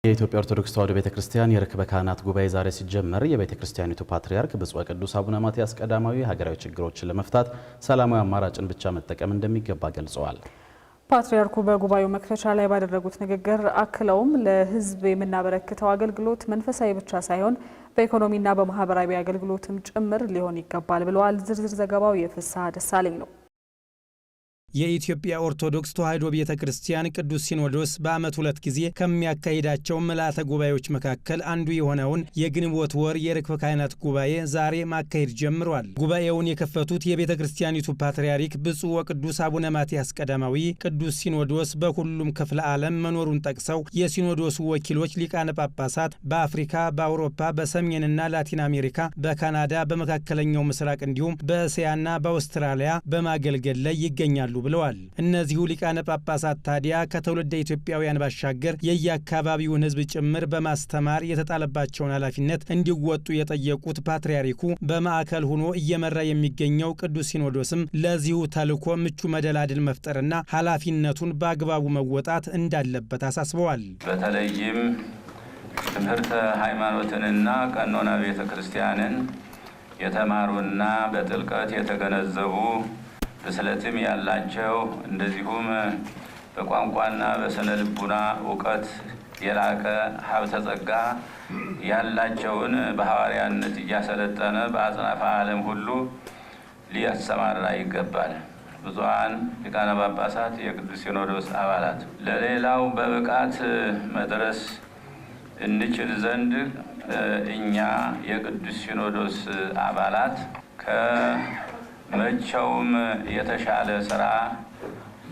የኢትዮጵያ ኦርቶዶክስ ተዋሕዶ ቤተክርስቲያን የርክበ ካህናት ጉባኤ ዛሬ ሲጀመር የቤተክርስቲያኒቱ ፓትርያርክ ብፁዕ ቅዱስ አቡነ ማትያስ ቀዳማዊ ሀገራዊ ችግሮችን ለመፍታት ሰላማዊ አማራጭን ብቻ መጠቀም እንደሚገባ ገልጸዋል። ፓትርያርኩ በጉባኤው መክፈቻ ላይ ባደረጉት ንግግር አክለውም ለሕዝብ የምናበረክተው አገልግሎት መንፈሳዊ ብቻ ሳይሆን በኢኮኖሚና በማህበራዊ አገልግሎትም ጭምር ሊሆን ይገባል ብለዋል። ዝርዝር ዘገባው የፍስሐ ደሳለኝ ነው። የኢትዮጵያ ኦርቶዶክስ ተዋሕዶ ቤተክርስቲያን ቅዱስ ሲኖዶስ በዓመት 2 ጊዜ ከሚያካሂዳቸው ምልዓተ ጉባኤዎች መካከል አንዱ የሆነውን የግንቦት ወር የርክበ ካህናት ጉባኤ ዛሬ ማካሄድ ጀምሯል። ጉባኤውን የከፈቱት የቤተክርስቲያኒቱ ፓትርያርክ ብፁዕ ወቅዱስ አቡነ ማትያስ ቀዳማዊ ቅዱስ ሲኖዶስ በሁሉም ክፍለ ዓለም መኖሩን ጠቅሰው የሲኖዶሱ ወኪሎች ሊቃነ ጳጳሳት በአፍሪካ፣ በአውሮፓ፣ በሰሜንና ላቲን አሜሪካ፣ በካናዳ፣ በመካከለኛው ምስራቅ እንዲሁም በእስያና በአውስትራሊያ በማገልገል ላይ ይገኛሉ ብለዋል። እነዚሁ ሊቃነ ጳጳሳት ታዲያ ከትውልደ ኢትዮጵያውያን ባሻገር የየአካባቢውን ሕዝብ ጭምር በማስተማር የተጣለባቸውን ኃላፊነት እንዲወጡ የጠየቁት ፓትርያርኩ በማዕከል ሆኖ እየመራ የሚገኘው ቅዱስ ሲኖዶስም ለዚሁ ተልዕኮ ምቹ መደላድል መፍጠርና ኃላፊነቱን በአግባቡ መወጣት እንዳለበት አሳስበዋል። በተለይም ትምህርተ ሃይማኖትንና ቀኖና ቤተ ክርስቲያንን የተማሩና በጥልቀት የተገነዘቡ ብስለትም ያላቸው እንደዚሁም በቋንቋና በስነ ልቡና እውቀት የላቀ ሀብተ ጸጋ ያላቸውን በሐዋርያነት እያሰለጠነ በአጽናፈ ዓለም ሁሉ ሊያሰማራ ይገባል። ብዙኃን ሊቃነ ጳጳሳት፣ የቅዱስ ሲኖዶስ አባላት ለሌላው በብቃት መድረስ እንችል ዘንድ እኛ የቅዱስ ሲኖዶስ አባላት መቼውም የተሻለ ስራ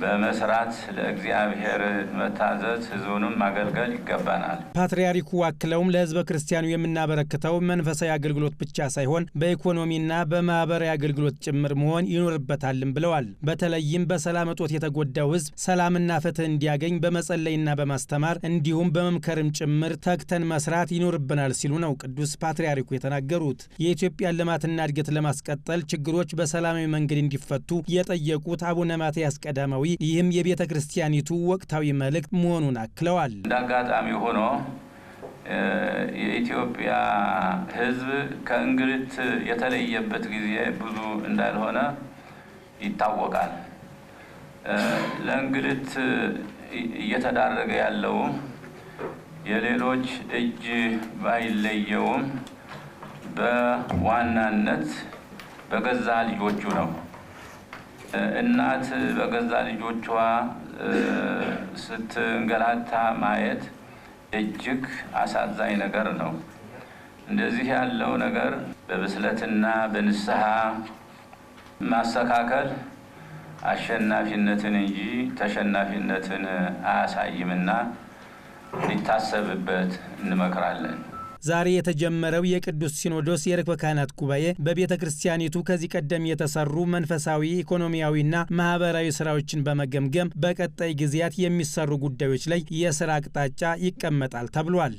በመስራት ለእግዚአብሔር መታዘዝ ሕዝቡንም ማገልገል ይገባናል። ፓትርያርኩ አክለውም ለሕዝበ ክርስቲያኑ የምናበረክተው መንፈሳዊ አገልግሎት ብቻ ሳይሆን በኢኮኖሚና በማህበራዊ አገልግሎት ጭምር መሆን ይኖርበታልም ብለዋል። በተለይም በሰላም እጦት የተጎዳው ሕዝብ ሰላምና ፍትህ እንዲያገኝ በመጸለይና በማስተማር እንዲሁም በመምከርም ጭምር ተግተን መስራት ይኖርብናል ሲሉ ነው ቅዱስ ፓትርያርኩ የተናገሩት። የኢትዮጵያን ልማትና እድገት ለማስቀጠል ችግሮች በሰላማዊ መንገድ እንዲፈቱ የጠየቁት አቡነ ማትያስ ቀዳማዊ ይህም የቤተ ክርስቲያኒቱ ወቅታዊ መልእክት መሆኑን አክለዋል። እንዳጋጣሚ ሆኖ የኢትዮጵያ ሕዝብ ከእንግልት የተለየበት ጊዜ ብዙ እንዳልሆነ ይታወቃል። ለእንግልት እየተዳረገ ያለው የሌሎች እጅ ባይለየውም በዋናነት በገዛ ልጆቹ ነው። እናት በገዛ ልጆቿ ስትንገላታ ማየት እጅግ አሳዛኝ ነገር ነው። እንደዚህ ያለው ነገር በብስለትና በንስሐ ማስተካከል አሸናፊነትን እንጂ ተሸናፊነትን አያሳይምና ሊታሰብበት እንመክራለን። ዛሬ የተጀመረው የቅዱስ ሲኖዶስ የርክበ ካህናት ጉባኤ በቤተ ክርስቲያኒቱ ከዚህ ቀደም የተሰሩ መንፈሳዊ፣ ኢኮኖሚያዊና ማህበራዊ ስራዎችን በመገምገም በቀጣይ ጊዜያት የሚሰሩ ጉዳዮች ላይ የስራ አቅጣጫ ይቀመጣል ተብሏል።